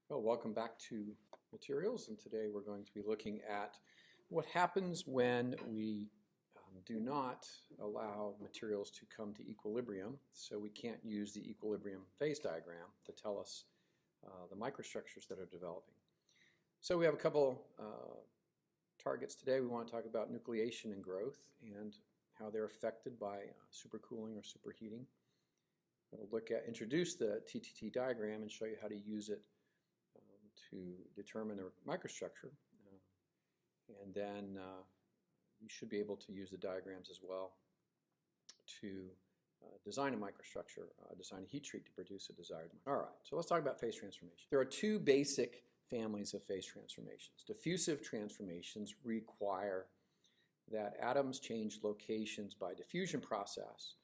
Well, welcome back to materials, and today we're going to be looking at what happens when we do not allow materials to come to equilibrium. So we can't use the equilibrium phase diagram to tell us the microstructures that are developing. So we have a couple targets today. We want to talk about nucleation and growth and how they're affected by supercooling or superheating. We'll introduce the TTT diagram and show you how to use it to determine a microstructure, and then you should be able to use the diagrams as well to design a microstructure, design a heat treat to produce a desired microstructure. All right, so let's talk about phase transformation. There are two basic families of phase transformations. Diffusive transformations require that atoms change locations by diffusion process,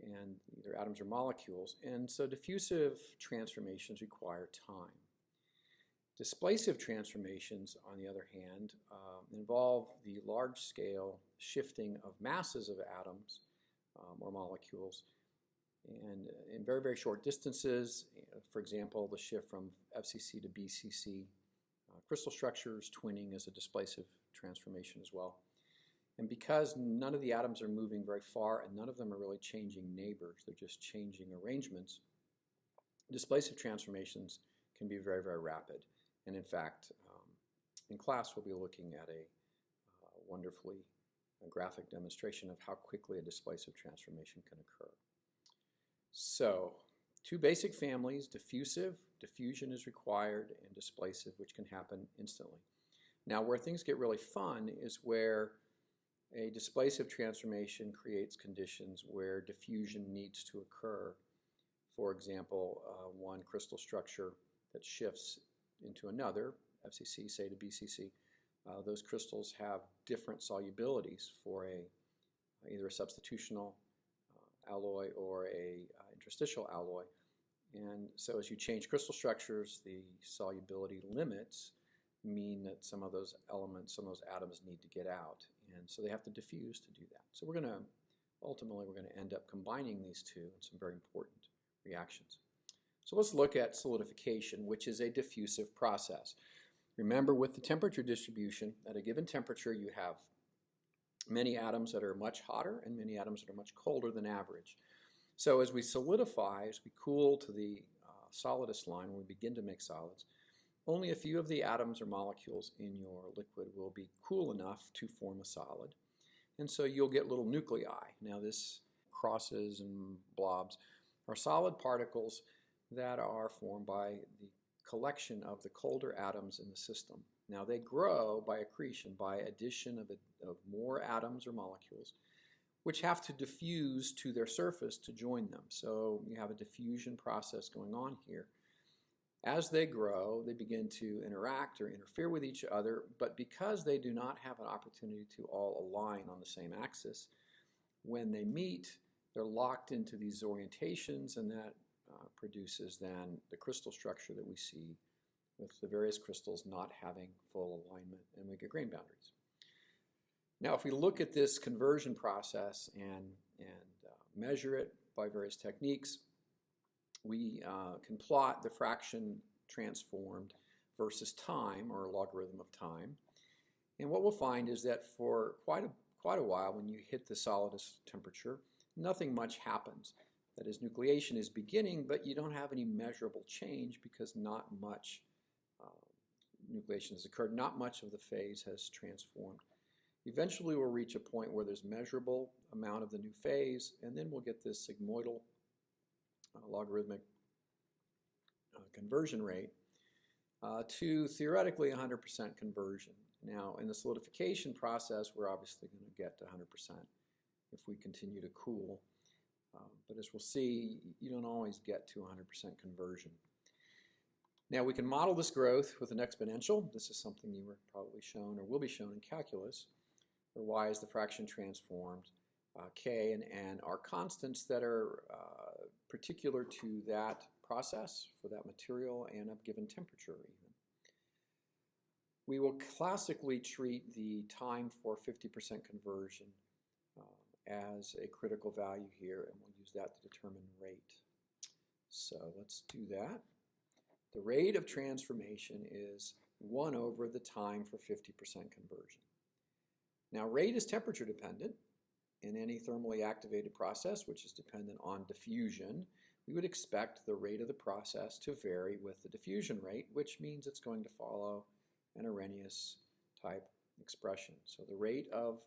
and either atoms or molecules, and so diffusive transformations require time. Displacive transformations, on the other hand, involve the large-scale shifting of masses of atoms or molecules and in very, very short distances. For example, the shift from FCC to BCC crystal structures. Twinning is a displacive transformation as well. And because none of the atoms are moving very far and none of them are really changing neighbors, they're just changing arrangements, displacive transformations can be very, very rapid. And in fact, in class we'll be looking at a wonderfully graphic demonstration of how quickly a displacive transformation can occur. So, two basic families, diffusive, diffusion is required, and displacive, which can happen instantly. Now, where things get really fun is where a displacive transformation creates conditions where diffusion needs to occur. For example, one crystal structure that shifts into another, FCC, say to BCC, those crystals have different solubilities for either a substitutional alloy or a interstitial alloy. And so as you change crystal structures, the solubility limits mean that some of those elements, some of those atoms need to get out. And so they have to diffuse to do that. So ultimately we're going to end up combining these two in some very important reactions. So let's look at solidification, which is a diffusive process. Remember, with the temperature distribution, at a given temperature you have many atoms that are much hotter and many atoms that are much colder than average. So as we solidify, as we cool to the solidus line, when we begin to make solids, only a few of the atoms or molecules in your liquid will be cool enough to form a solid. And so you'll get little nuclei. Now this crosses and blobs are solid particles that are formed by the collection of the colder atoms in the system. Now they grow by accretion, by addition of more atoms or molecules, which have to diffuse to their surface to join them. So you have a diffusion process going on here. As they grow, they begin to interact or interfere with each other, but because they do not have an opportunity to all align on the same axis, when they meet, they're locked into these orientations, and that produces then the crystal structure that we see with the various crystals not having full alignment, and we get grain boundaries. Now if we look at this conversion process and measure it by various techniques, we can plot the fraction transformed versus time, or logarithm of time. And what we'll find is that for quite a while, when you hit the solidus temperature, nothing much happens. That is, nucleation is beginning, but you don't have any measurable change because not much nucleation has occurred. Not much of the phase has transformed. Eventually we'll reach a point where there's measurable amount of the new phase, and then we'll get this sigmoidal logarithmic conversion rate to theoretically 100% conversion. Now in the solidification process, we're obviously going to get to 100% if we continue to cool. But as we'll see, you don't always get to 100% conversion. Now we can model this growth with an exponential. This is something you were probably shown or will be shown in calculus, where y is the fraction transformed. K and n are constants that are particular to that process for that material and a given temperature even. We will classically treat the time for 50% conversion as a critical value here, and we'll use that to determine rate. So let's do that. The rate of transformation is 1 over the time for 50% conversion. Now, rate is temperature dependent. In any thermally activated process, which is dependent on diffusion, we would expect the rate of the process to vary with the diffusion rate, which means it's going to follow an Arrhenius type expression. So the rate of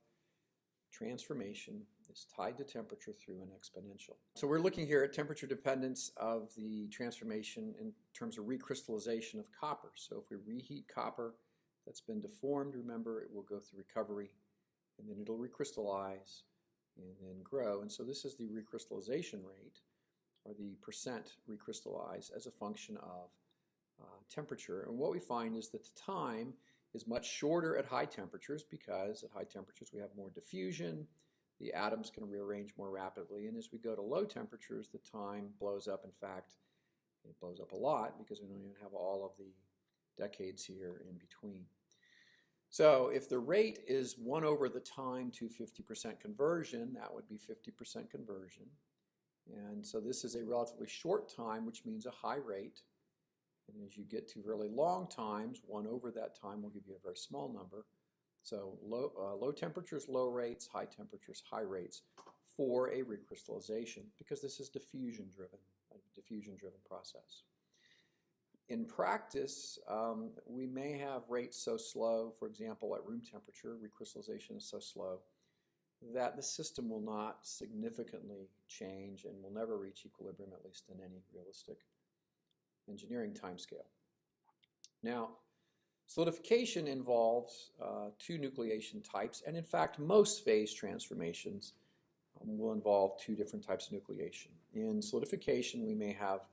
transformation is tied to temperature through an exponential. So we're looking here at temperature dependence of the transformation in terms of recrystallization of copper. So if we reheat copper that's been deformed, remember, it will go through recovery, and then it'll recrystallize and then grow. And so this is the recrystallization rate, or the percent recrystallize, as a function of temperature. And what we find is that the time is much shorter at high temperatures, because at high temperatures we have more diffusion, the atoms can rearrange more rapidly, and as we go to low temperatures, the time blows up. In fact, it blows up a lot because we don't even have all of the decades here in between. So if the rate is 1 over the time to 50% conversion, that would be 50% conversion. And so this is a relatively short time, which means a high rate. And as you get to really long times, 1 over that time will give you a very small number. So low temperatures, low rates, high temperatures, high rates for a recrystallization, because this is diffusion-driven, a diffusion-driven process. In practice, we may have rates so slow, for example, at room temperature, recrystallization is so slow that the system will not significantly change and will never reach equilibrium, at least in any realistic engineering timescale. Now, solidification involves 2 nucleation types, and in fact, most phase transformations will involve 2 different types of nucleation. In solidification, we may have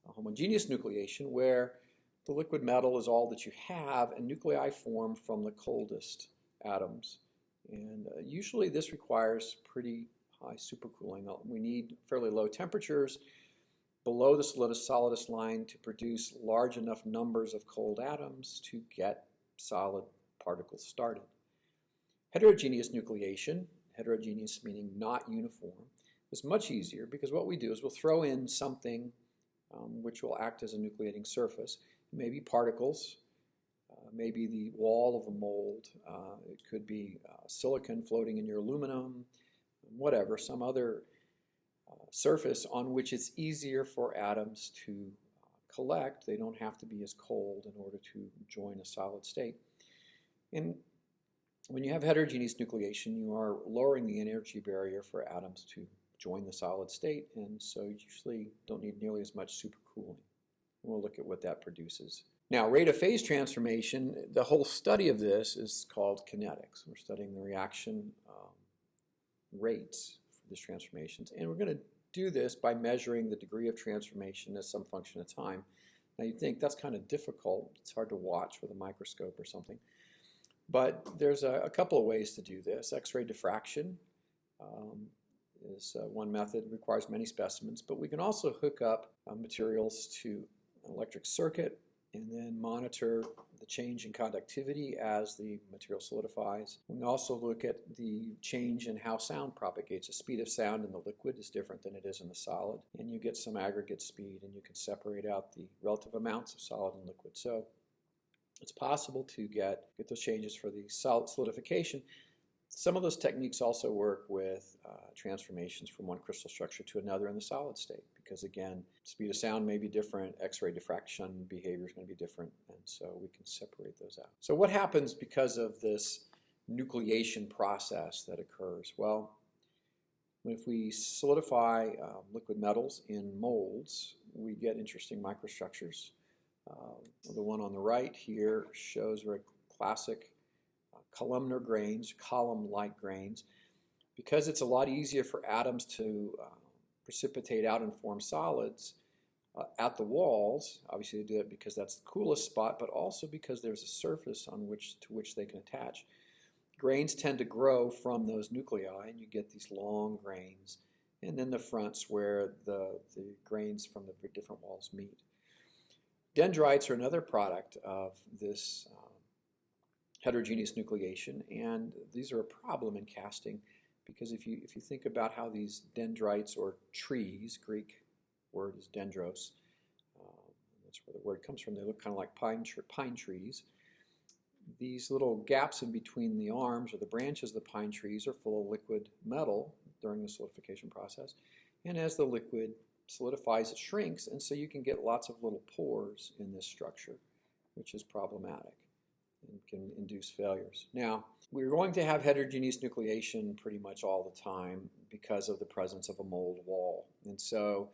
a homogeneous nucleation, where the liquid metal is all that you have, and nuclei form from the coldest atoms. And usually this requires pretty high supercooling. We need fairly low temperatures below the solidus line to produce large enough numbers of cold atoms to get solid particles started. Heterogeneous nucleation, heterogeneous meaning not uniform, is much easier, because what we do is we'll throw in something which will act as a nucleating surface. Maybe particles, maybe the wall of a mold, it could be silicon floating in your aluminum, whatever, some other surface on which it's easier for atoms to collect. They don't have to be as cold in order to join a solid state. And when you have heterogeneous nucleation, you are lowering the energy barrier for atoms to join the solid state, and so you usually don't need nearly as much supercooling. We'll look at what that produces. Now, rate of phase transformation, the whole study of this is called kinetics. We're studying the reaction rates for these transformations, and we're going to do this by measuring the degree of transformation as some function of time. Now, you'd think that's kind of difficult. It's hard to watch with a microscope or something. But there's a couple of ways to do this. X-ray diffraction is one method. It requires many specimens, but we can also hook up materials to an electric circuit and then monitor the change in conductivity as the material solidifies. We can also look at the change in how sound propagates. The speed of sound in the liquid is different than it is in the solid, and you get some aggregate speed, and you can separate out the relative amounts of solid and liquid. So it's possible to get those changes for the solid solidification. Some of those techniques also work with transformations from one crystal structure to another in the solid state, because again, speed of sound may be different, X-ray diffraction behavior is going to be different, and so we can separate those out. So what happens because of this nucleation process that occurs? Well, if we solidify liquid metals in molds, we get interesting microstructures. The one on the right here shows very classic columnar grains, column-like grains. Because it's a lot easier for atoms to precipitate out and form solids at the walls, obviously they do it because that's the coolest spot, but also because there's a surface to which they can attach. Grains tend to grow from those nuclei, and you get these long grains, and then the fronts where the grains from the different walls meet. Dendrites are another product of this heterogeneous nucleation, and these are a problem in casting, because if you think about how these dendrites, or trees, Greek word is dendros, the That's where the word comes from. They look kind of like pine trees. These little gaps in between the arms or the branches of the pine trees are full of liquid metal during the solidification process. And as the liquid solidifies, it shrinks, and so you can get lots of little pores in this structure, which is problematic and can induce failures. Now, we're going to have heterogeneous nucleation pretty much all the time because of the presence of a mold wall. And so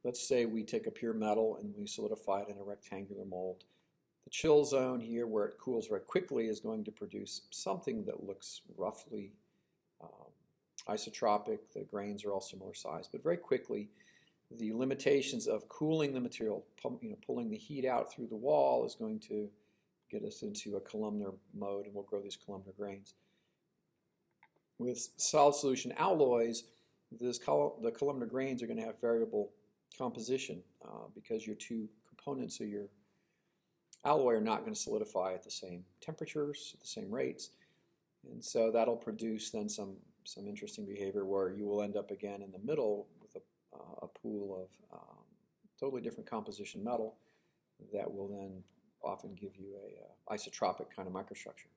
let's say we take a pure metal and we solidify it in a rectangular mold. The chill zone here, where it cools very quickly, is going to produce something that looks roughly isotropic. The grains are all similar size, but very quickly the limitations of cooling the material, pulling the heat out through the wall, is going to get us into a columnar mode, and we'll grow these columnar grains. With solid solution alloys, the columnar grains are going to have variable composition because your two components of your alloy are not going to solidify at the same temperatures, at the same rates, and so that'll produce then some interesting behavior where you will end up again in the middle with a pool of totally different composition metal that will then often give you a isotropic kind of microstructure.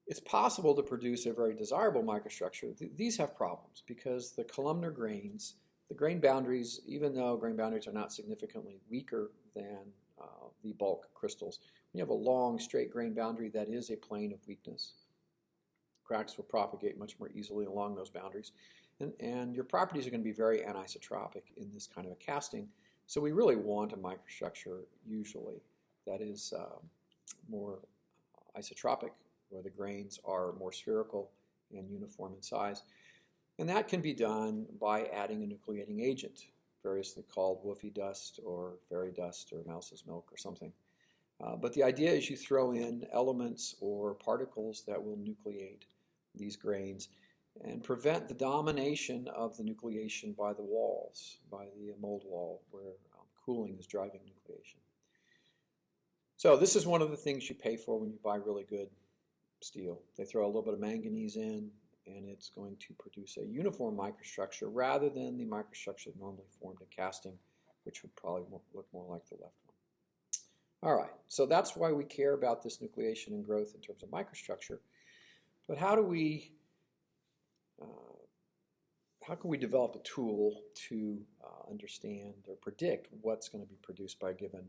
It's possible to produce a very desirable microstructure. These have problems because the columnar grains, the grain boundaries, even though grain boundaries are not significantly weaker than the bulk crystals, when you have a long straight grain boundary, that is a plane of weakness. Cracks will propagate much more easily along those boundaries. And your properties are going to be very anisotropic in this kind of a casting. So we really want a microstructure usually that is more isotropic, where the grains are more spherical and uniform in size. And that can be done by adding a nucleating agent, variously called woofy dust or fairy dust or mouse's milk or something. But the idea is you throw in elements or particles that will nucleate these grains and prevent the domination of the nucleation by the walls, by the mold wall, where cooling is driving nucleation. So this is one of the things you pay for when you buy really good steel. They throw a little bit of manganese in, and it's going to produce a uniform microstructure rather than the microstructure normally formed in casting, which would probably look more like the left one. All right, so that's why we care about this nucleation and growth in terms of microstructure. But how can we develop a tool to understand or predict what's going to be produced by a given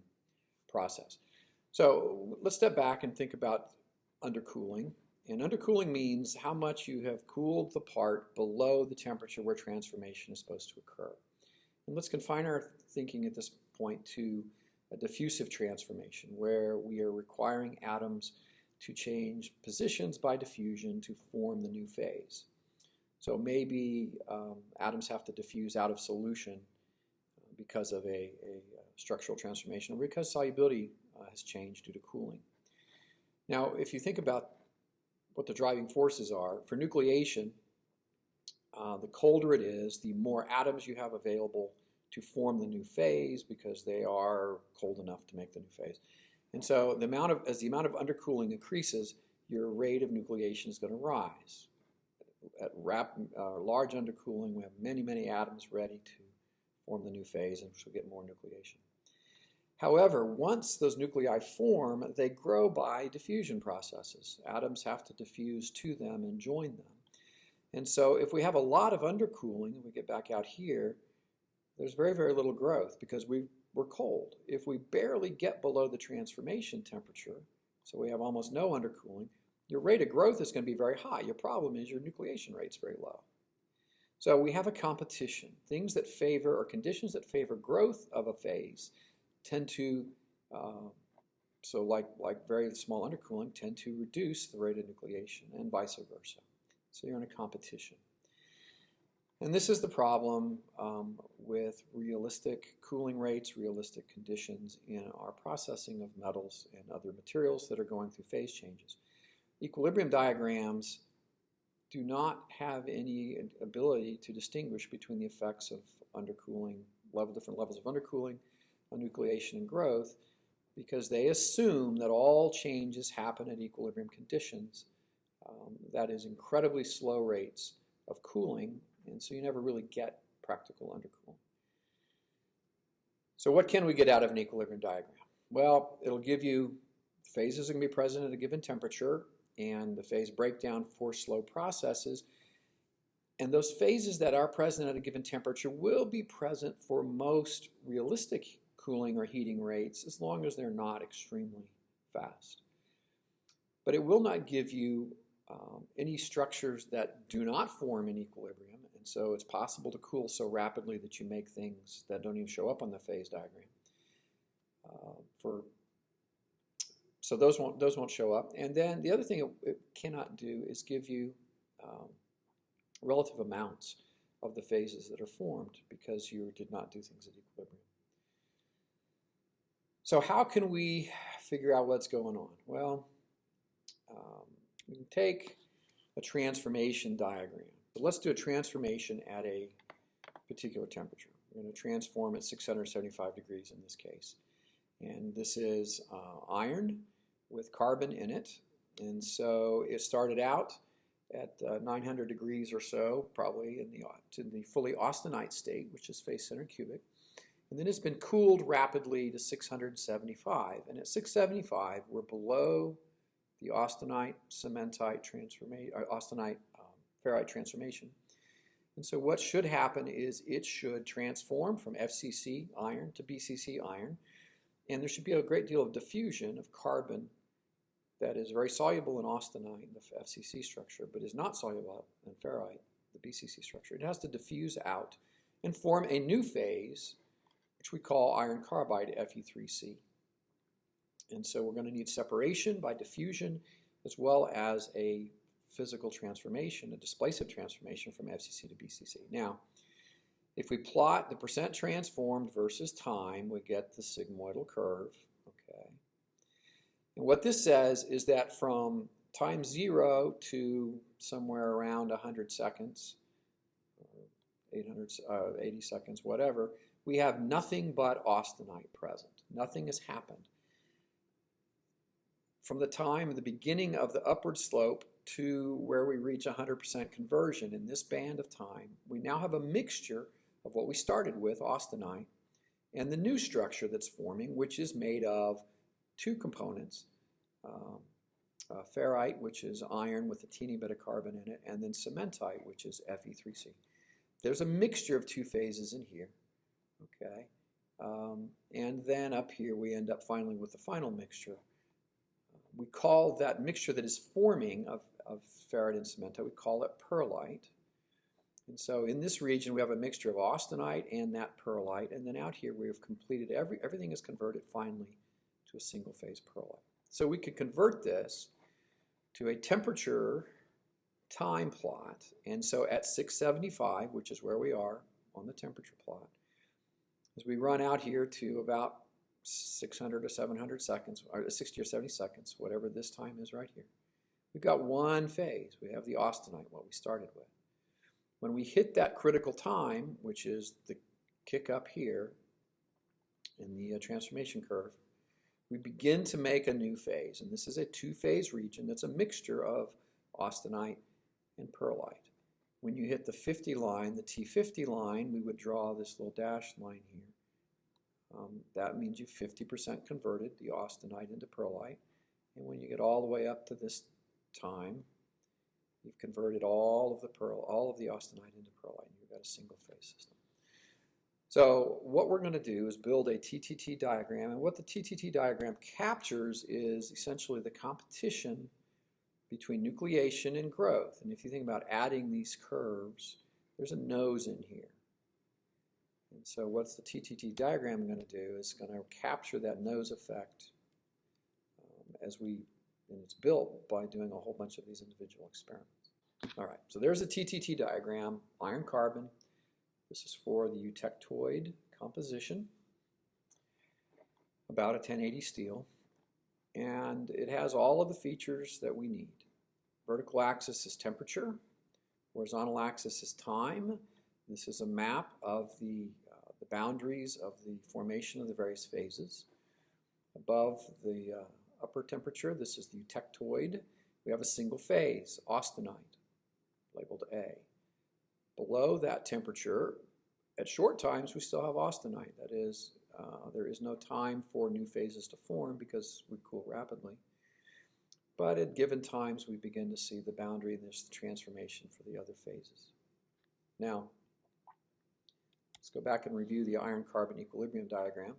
process? So let's step back and think about undercooling. And undercooling means how much you have cooled the part below the temperature where transformation is supposed to occur. And let's confine our thinking at this point to a diffusive transformation, where we are requiring atoms to change positions by diffusion to form the new phase. So maybe atoms have to diffuse out of solution because of a structural transformation, or because solubility has changed due to cooling. Now, if you think about what the driving forces are, for nucleation, the colder it is, the more atoms you have available to form the new phase because they are cold enough to make the new phase. And so as the amount of undercooling increases, your rate of nucleation is going to rise. At large undercooling, we have many, many atoms ready to form the new phase, and we'll get more nucleation. However, once those nuclei form, they grow by diffusion processes. Atoms have to diffuse to them and join them. And so if we have a lot of undercooling, and we get back out here, there's very, very little growth because we're cold. If we barely get below the transformation temperature, so we have almost no undercooling, your rate of growth is going to be very high. Your problem is your nucleation rate's very low. So we have a competition. Things that favor, or conditions that favor growth of a phase, tend to, so like very small undercooling, tend to reduce the rate of nucleation, and vice versa. So you're in a competition. And this is the problem with realistic cooling rates, realistic conditions in our processing of metals and other materials that are going through phase changes. Equilibrium diagrams do not have any ability to distinguish between the effects of undercooling, different levels of undercooling, nucleation, and growth, because they assume that all changes happen at equilibrium conditions. That is incredibly slow rates of cooling, and so you never really get practical undercooling. So what can we get out of an equilibrium diagram? Well, it'll give you phases are going to be present at a given temperature and the phase breakdown for slow processes. And those phases that are present at a given temperature will be present for most realistic cooling or heating rates as long as they're not extremely fast. But it will not give you any structures that do not form in equilibrium, and so it's possible to cool so rapidly that you make things that don't even show up on the phase diagram. So those won't show up. And then the other thing it cannot do is give you relative amounts of the phases that are formed because you did not do things at equilibrium. So how can we figure out what's going on? Well, we can take a transformation diagram. So let's do a transformation at a particular temperature. We're going to transform at 675 degrees in this case. And this is iron with carbon in it. And so it started out at 900 degrees or so, probably in the fully austenite state, which is face-centered cubic. And then it's been cooled rapidly to 675. And at 675, we're below the austenite cementite transformation, austenite ferrite transformation. And so what should happen is it should transform from FCC iron to BCC iron, and there should be a great deal of diffusion of carbon that is very soluble in austenite, the FCC structure, but is not soluble in ferrite, the BCC structure. It has to diffuse out and form a new phase, which we call iron carbide, Fe3C. And so we're going to need separation by diffusion as well as a physical transformation, a displacive transformation from FCC to BCC. Now, if we plot the percent transformed versus time, we get the sigmoidal curve. Okay. And what this says is that from time 0 to somewhere around 100 seconds, 80 seconds, whatever, we have nothing but austenite present. Nothing has happened. From the time of the beginning of the upward slope to where we reach 100% conversion in this band of time, we now have a mixture of what we started with, austenite, and the new structure that's forming, which is made of two components, ferrite, which is iron with a teeny bit of carbon in it, and then cementite, which is Fe3C. There's a mixture of two phases in here, okay? And then up here we end up finally with the final mixture. We call that mixture that is forming of ferrite and cementite, we call it pearlite. And so in this region we have a mixture of austenite and that pearlite, and then out here we have completed, everything is converted finally to a single phase pearlite. So we could convert this to a temperature time plot, and so at 675, which is where we are on the temperature plot, as we run out here to about 600 or 700 seconds, or 60 or 70 seconds, whatever this time is right here, we've got one phase. We have the austenite, what we started with. When we hit that critical time, which is the kick up here in the transformation curve, we begin to make a new phase. And this is a two-phase region that's a mixture of austenite and pearlite. When you hit the 50 line, the T50 line, we would draw this little dashed line here. That means you've 50% converted the austenite into pearlite. And when you get all the way up to this time, you've converted all of the austenite into pearlite, and you've got a single phase system. So what we're going to do is build a TTT diagram, and what the TTT diagram captures is essentially the competition between nucleation and growth. And if you think about adding these curves, there's a nose in here. And so what's the TTT diagram going to do is going to capture that nose effect and it's built by doing a whole bunch of these individual experiments. All right, so there's a TTT diagram, iron carbon. This is for the eutectoid composition, about a 1080 steel, and it has all of the features that we need. Vertical axis is temperature, horizontal axis is time. This is a map of the boundaries of the formation of the various phases. Above the upper temperature, this is the eutectoid. We have a single phase, austenite, labeled A. Below that temperature, at short times, we still have austenite, that is There is no time for new phases to form because we cool rapidly. But at given times, we begin to see the boundary and there's the transformation for the other phases. Now, let's go back and review the iron-carbon equilibrium diagram.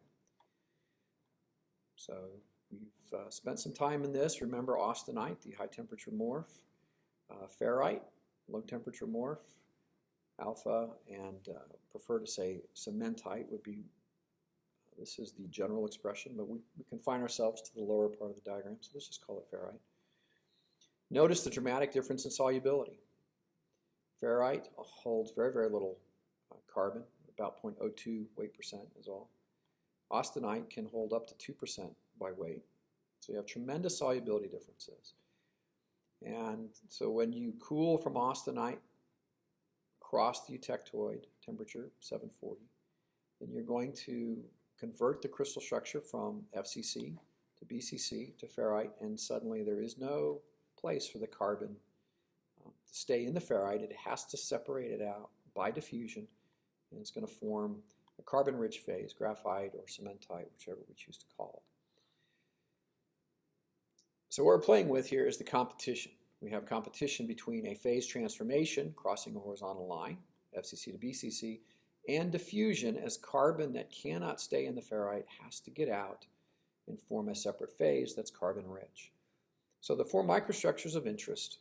So we've spent some time in this. Remember austenite, the high-temperature morph, ferrite, low-temperature morph, alpha, and prefer to say cementite would be, this is the general expression, but we confine ourselves to the lower part of the diagram, so let's just call it ferrite. Notice the dramatic difference in solubility. Ferrite holds very, very little carbon, about 0.02 weight percent is all. Austenite can hold up to 2% by weight, so you have tremendous solubility differences. And so when you cool from austenite across the eutectoid, temperature 740, then you're going to convert the crystal structure from FCC to BCC to ferrite, and suddenly there is no place for the carbon to stay in the ferrite. It has to separate it out by diffusion, and it's going to form a carbon-rich phase, graphite or cementite, whichever we choose to call it. So what we're playing with here is the competition. We have competition between a phase transformation, crossing a horizontal line, FCC to BCC, and diffusion, as carbon that cannot stay in the ferrite has to get out and form a separate phase that's carbon-rich. So the four microstructures of interest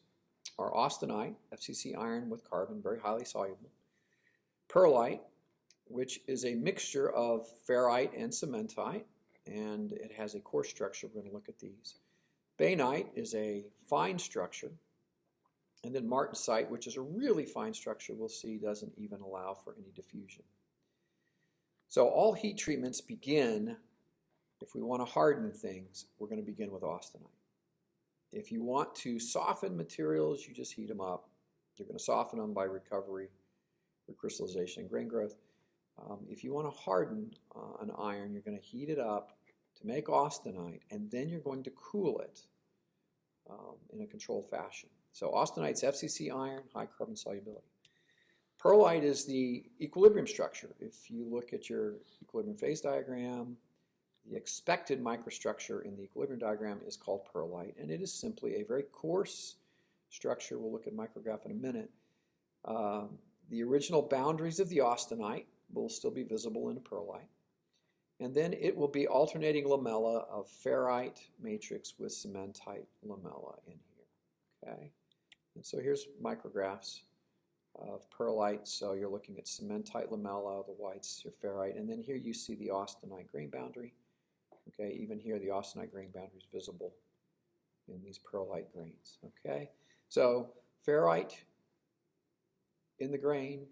are austenite, FCC iron with carbon, very highly soluble; pearlite, which is a mixture of ferrite and cementite, and it has a core structure. We're going to look at these. Bainite is a fine structure, and then martensite, which is a really fine structure, we'll see doesn't even allow for any diffusion. So all heat treatments begin, if we want to harden things, we're going to begin with austenite. If you want to soften materials, you just heat them up. You're going to soften them by recovery, recrystallization, and grain growth. If you want to harden an iron, you're going to heat it up to make austenite, and then you're going to cool it in a controlled fashion. So austenite's FCC iron, high carbon solubility. Pearlite is the equilibrium structure. If you look at your equilibrium phase diagram, the expected microstructure in the equilibrium diagram is called pearlite, and it is simply a very coarse structure. We'll look at micrograph in a minute. The original boundaries of the austenite will still be visible in a pearlite, and then it will be alternating lamella of ferrite matrix with cementite lamella in here. Okay, and so here's micrographs of pearlite. So you're looking at cementite lamella, the whites, your ferrite, and then here you see the austenite grain boundary. Okay, even here the austenite grain boundary is visible in these pearlite grains. Okay, so ferrite in the grain,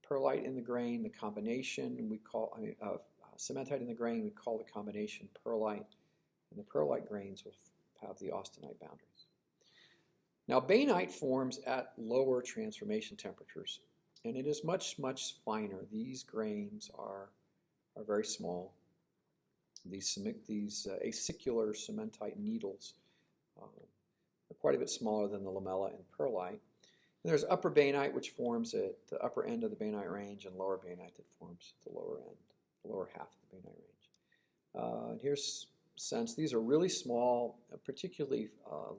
pearlite in the grain, the combination we call, cementite in the grain, we call the combination pearlite, and the pearlite grains will have the austenite boundaries. Now bainite forms at lower transformation temperatures, and it is much, much finer. These grains are very small. These acicular cementite needles are quite a bit smaller than the lamella in pearlite. And there's upper bainite, which forms at the upper end of the bainite range, and lower bainite that forms at the lower end, the lower half of the bainite range. And here's sense. These are really small, particularly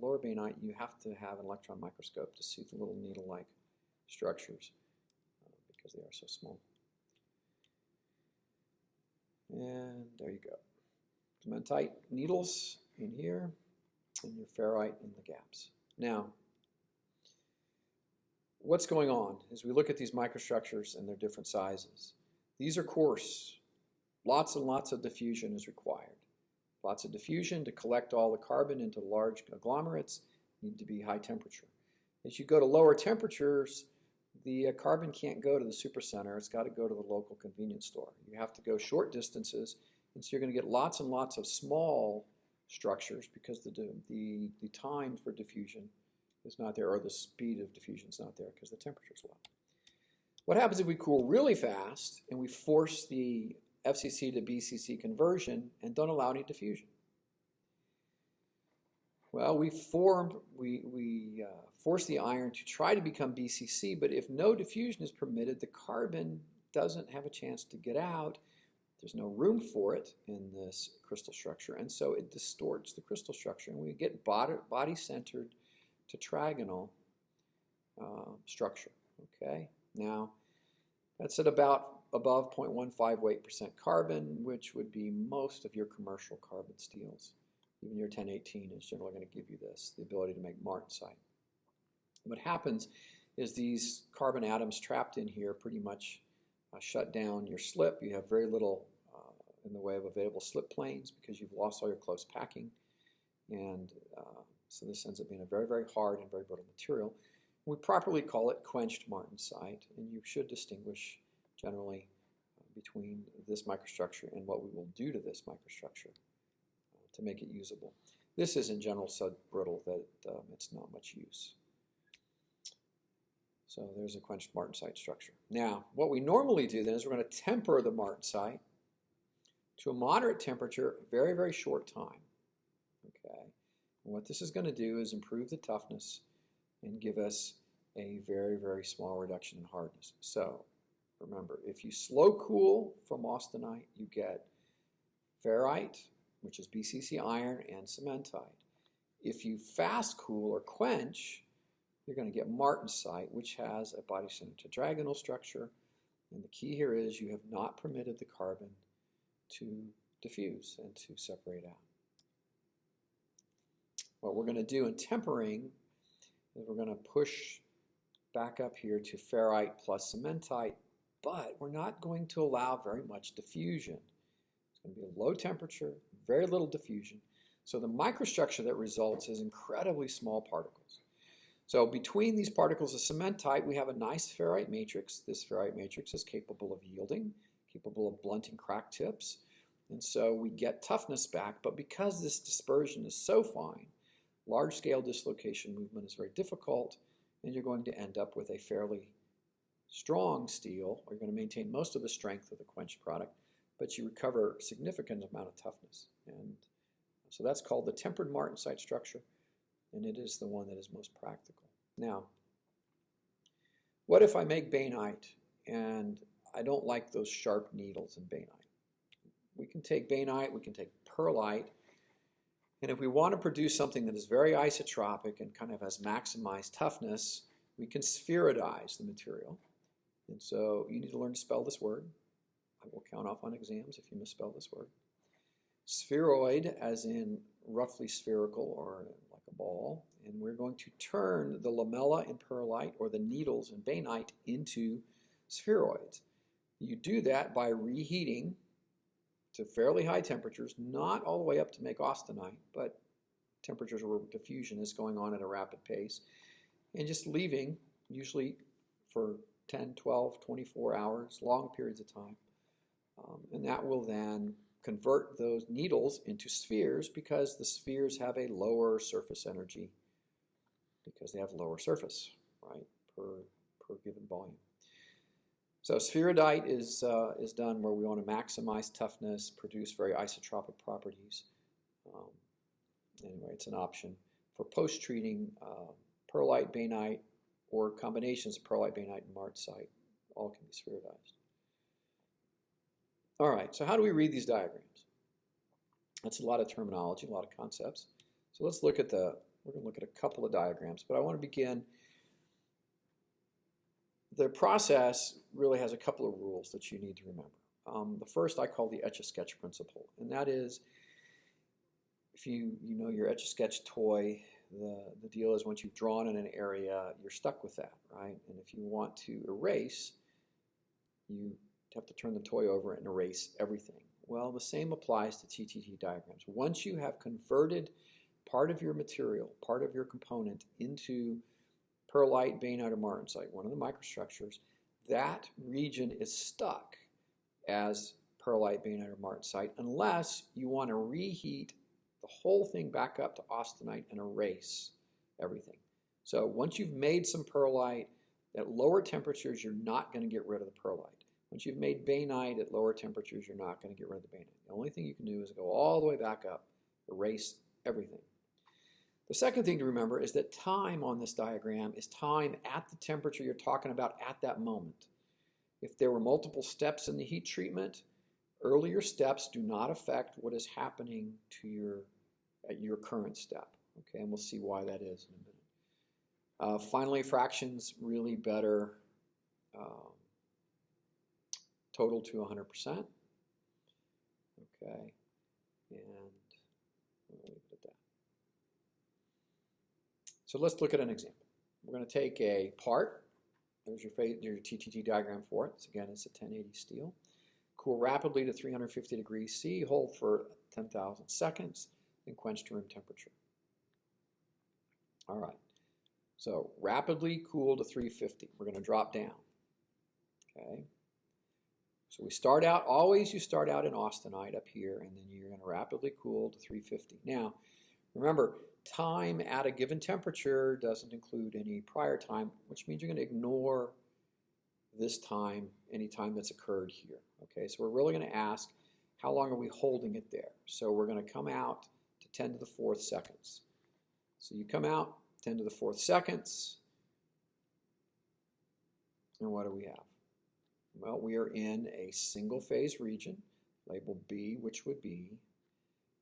lower bainite. You have to have an electron microscope to see the little needle-like structures because they are so small. And there you go. Cementite needles in here, and your ferrite in the gaps. Now, what's going on as we look at these microstructures and their different sizes? These are coarse. Lots and lots of diffusion is required. Lots of diffusion to collect all the carbon into large agglomerates need to be high temperature. As you go to lower temperatures, the carbon can't go to the supercenter. It's got to go to the local convenience store. You have to go short distances, and so you're going to get lots and lots of small structures because the time for diffusion is not there, or the speed of diffusion is not there because the temperature is low. What happens if we cool really fast and we force the FCC to BCC conversion and don't allow any diffusion? Well, we force the iron to try to become BCC, but if no diffusion is permitted, the carbon doesn't have a chance to get out, There's no room for it in this crystal structure, and so it distorts the crystal structure, and we get body-centered tetragonal structure. Okay, now that's at about above 0.15 weight% carbon, which would be most of your commercial carbon steels. Even your 1018 is generally going to give you this, the ability to make martensite. What happens is these carbon atoms trapped in here pretty much shut down your slip. You have very little in the way of available slip planes because you've lost all your close packing. And so this ends up being a very, very hard and very brittle material. We properly call it quenched martensite, and you should distinguish generally between this microstructure and what we will do to this microstructure to make it usable. This is in general so brittle that it's not much use. So there's a quenched martensite structure. Now, what we normally do then is we're going to temper the martensite to a moderate temperature, very, very short time. Okay, and what this is going to do is improve the toughness and give us a very, very small reduction in hardness. So remember, if you slow cool from austenite, you get ferrite, which is BCC iron, and cementite. If you fast cool or quench, you're going to get martensite, which has a body-centered tetragonal structure. And the key here is you have not permitted the carbon to diffuse and to separate out. What we're going to do in tempering is we're going to push back up here to ferrite plus cementite, but we're not going to allow very much diffusion. It's going to be a low temperature, very little diffusion. So the microstructure that results is incredibly small particles. So between these particles of cementite, we have a nice ferrite matrix. This ferrite matrix is capable of yielding, capable of blunting crack tips. And so we get toughness back, but because this dispersion is so fine, large-scale dislocation movement is very difficult, and you're going to end up with a fairly strong steel, or you're going to maintain most of the strength of the quenched product, but you recover a significant amount of toughness. And so that's called the tempered martensite structure, and it is the one that is most practical. Now, what if I make bainite and I don't like those sharp needles in bainite? We can take bainite, we can take pearlite, and if we want to produce something that is very isotropic and kind of has maximized toughness, we can spherodize the material. And so you need to learn to spell this word. I will count off on exams if you misspell this word. Spheroid, as in roughly spherical or like a ball, and we're going to turn the lamella in pearlite or the needles in bainite into spheroids. You do that by reheating to fairly high temperatures, not all the way up to make austenite, but temperatures where diffusion is going on at a rapid pace, and just leaving, usually for 10, 12, 24 hours, long periods of time. And that will then convert those needles into spheres because the spheres have a lower surface energy because they have lower surface, right, per given volume. So spherodite is done where we want to maximize toughness, produce very isotropic properties. Anyway, it's an option for post-treating pearlite, bainite, or combinations of pearlite, bainite, and martensite. All can be spherodized. All right, so how do we read these diagrams? That's a lot of terminology, a lot of concepts. So let's look at we're going to look at a couple of diagrams, but I want to begin. The process really has a couple of rules that you need to remember. The first I call the Etch-a-Sketch principle, and that is if you know your Etch-a-Sketch toy, the deal is once you've drawn in an area, you're stuck with that, right? And if you want to erase, you have to turn the toy over and erase everything. Well, the same applies to TTT diagrams. Once you have converted part of your material, part of your component into pearlite, bainite, or martensite, one of the microstructures, that region is stuck as pearlite, bainite, or martensite unless you want to reheat the whole thing back up to austenite and erase everything. So once you've made some pearlite, at lower temperatures, you're not going to get rid of the pearlite. Once you've made bainite at lower temperatures, you're not going to get rid of the bainite. The only thing you can do is go all the way back up, erase everything. The second thing to remember is that time on this diagram is time at the temperature you're talking about at that moment. If there were multiple steps in the heat treatment, Earlier steps do not affect what is happening to at your current step. Okay, and we'll see why that is in a minute. Finally, fractions really better total to 100%. Okay, and we'll leave it at that. So let's look at an example. We're going to take a part. There's your TTT diagram for it. So again, it's a 1080 steel. Cool rapidly to 350 degrees C, hold for 10,000 seconds, then quench to room temperature. All right, so rapidly cool to 350. We're going to drop down. Okay, so we start out, always you start out in austenite up here, and then you're going to rapidly cool to 350. Now, remember, time at a given temperature doesn't include any prior time, which means you're going to ignore this time, any time that's occurred here. Okay, so we're really going to ask, how long are we holding it there? So we're going to come out to 10 to the 4th seconds. So you come out 10 to the 4th seconds, and what do we have? Well, we are in a single phase region, labeled B, which would be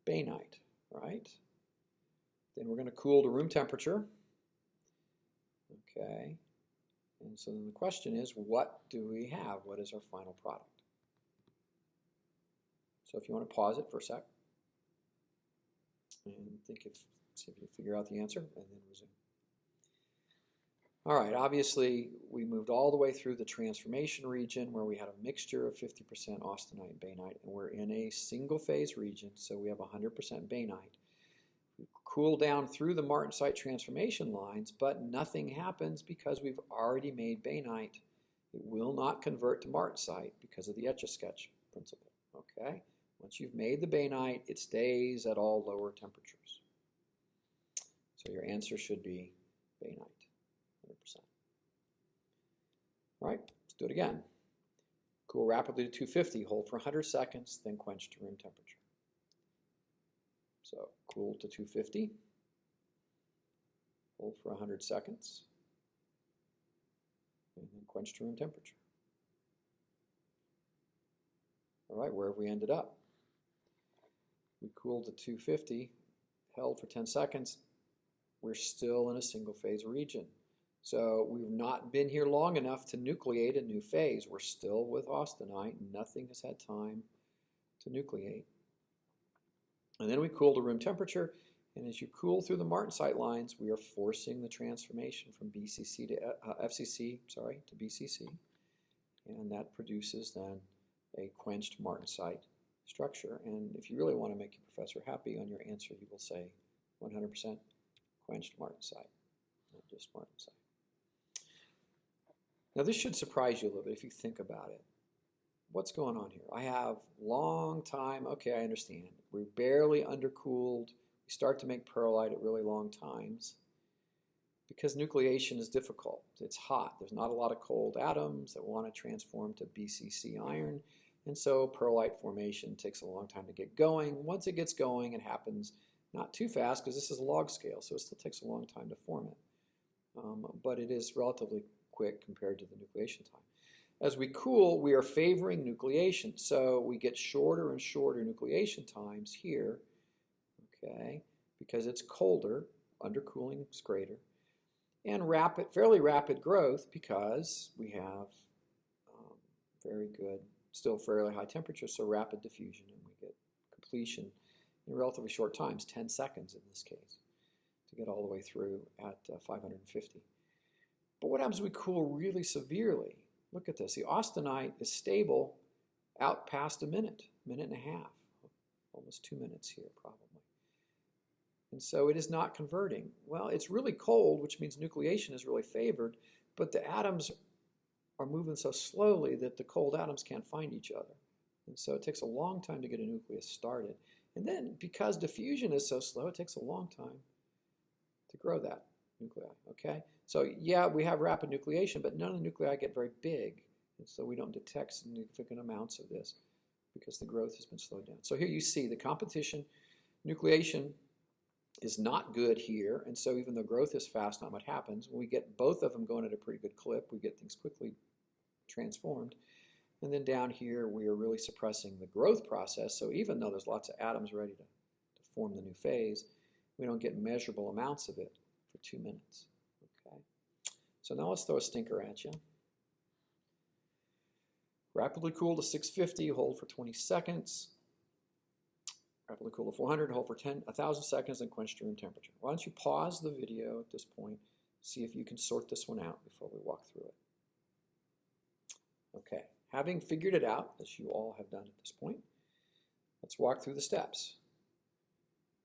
bainite, right? Then we're going to cool to room temperature. Okay, and so then the question is, what do we have? What is our final product? So if you want to pause it for a sec and see if you figure out the answer, and then resume. All right, obviously we moved all the way through the transformation region where we had a mixture of 50% austenite and bainite, and we're in a single phase region, so we have 100% bainite. We cool down through the Martensite transformation lines, but nothing happens because we've already made bainite. It will not convert to Martensite because of the Etch-a-Sketch principle. Okay, once you've made the bainite, it stays at all lower temperatures. So your answer should be bainite, 100%. All right, let's do it again. Cool rapidly to 250, hold for 100 seconds, then quench to room temperature. So cool to 250, hold for 100 seconds, and then quench to room temperature. All right, where have we ended up? We cooled to 250, held for 10 seconds. We're still in a single phase region. So we've not been here long enough to nucleate a new phase. We're still with austenite. Nothing has had time to nucleate. And then we cool to room temperature. And as you cool through the Martensite lines, we are forcing the transformation from BCC to FCC, to BCC. And that produces then a quenched Martensite structure. And if you really want to make your professor happy on your answer, you will say 100% quenched Martensite, not just Martensite. Now this should surprise you a little bit if you think about it. What's going on here? I have long time, okay, I understand. We're barely undercooled. We start to make pearlite at really long times because nucleation is difficult. It's hot. There's not a lot of cold atoms that want to transform to BCC iron, and so pearlite formation takes a long time to get going. Once it gets going, it happens not too fast because this is a log scale, so it still takes a long time to form it. But it is relatively quick compared to the nucleation time. As we cool, we are favoring nucleation, so we get shorter and shorter nucleation times here, okay, because it's colder, undercooling is greater, and fairly rapid growth because we have very good, still fairly high temperatures, so rapid diffusion, and we get completion in relatively short times, 10 seconds in this case, to get all the way through at 550. But what happens if we cool really severely? Look at this. The austenite is stable out past a minute and a half, almost 2 minutes here probably. And so it is not converting. Well, it's really cold, which means nucleation is really favored, but the atoms are moving so slowly that the cold atoms can't find each other. And so it takes a long time to get a nucleus started. And then because diffusion is so slow, it takes a long time to grow that nuclei, okay? So yeah, we have rapid nucleation, but none of the nuclei get very big, and so we don't detect significant amounts of this because the growth has been slowed down. So here you see the competition, nucleation is not good here, and so even though growth is fast, not much happens. When we get both of them going at a pretty good clip, we get things quickly transformed. And then down here, we are really suppressing the growth process. So even though there's lots of atoms ready to form the new phase, we don't get measurable amounts of it for 2 minutes. Okay. So now let's throw a stinker at you. Rapidly cool to 650, hold for 20 seconds. Rapidly cool to 400, hold for 1,000 seconds, and quench to room temperature. Why don't you pause the video at this point, see if you can sort this one out before we walk through it. Okay, having figured it out, as you all have done at this point, let's walk through the steps.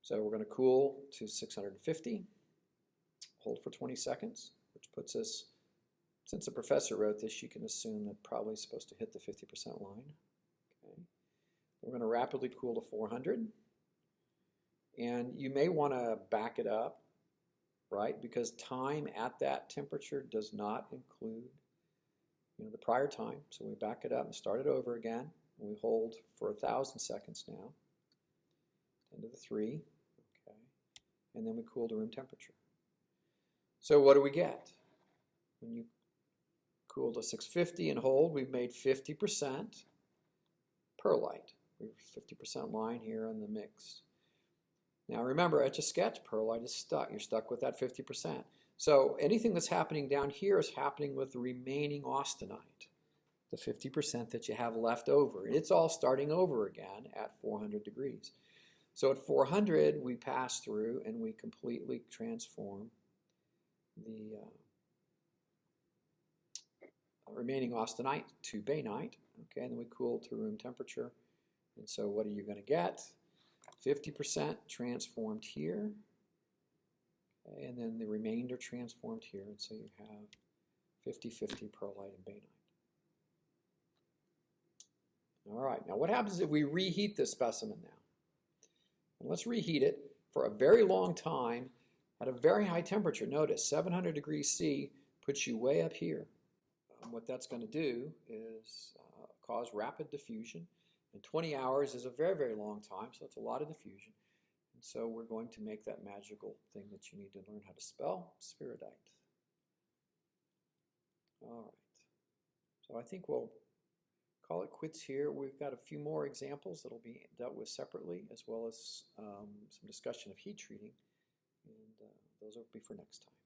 So we're going to cool to 650, hold for 20 seconds, which puts us, since the professor wrote this, you can assume that probably supposed to hit the 50% line. Okay. We're going to rapidly cool to 400. And you may want to back it up, right? Because time at that temperature does not include, the prior time. So we back it up and start it over again. And we hold for 1,000 seconds now. 10 to the 3. Okay. And then we cool to room temperature. So what do we get? When you cool to 650 and hold, we've made 50% perlite. We have 50% line here in the mix. Now remember, etch a sketch, perlite is stuck. You're stuck with that 50%. So anything that's happening down here is happening with the remaining austenite, the 50% that you have left over. And it's all starting over again at 400 degrees. So at 400, we pass through and we completely transform the remaining austenite to bainite. Okay, and then we cool to room temperature. And so what are you going to get? 50% transformed here, okay, and then the remainder transformed here, and so you have 50-50 perlite and bainite. All right, now what happens if we reheat this specimen now? And let's reheat it for a very long time at a very high temperature. Notice 700 degrees C puts you way up here. What that's going to do is cause rapid diffusion. And 20 hours is a very, very long time, so it's a lot of diffusion. And so we're going to make that magical thing that you need to learn how to spell, spheroidite. All right. So I think we'll call it quits here. We've got a few more examples that will be dealt with separately, as well as some discussion of heat treating. And those will be for next time.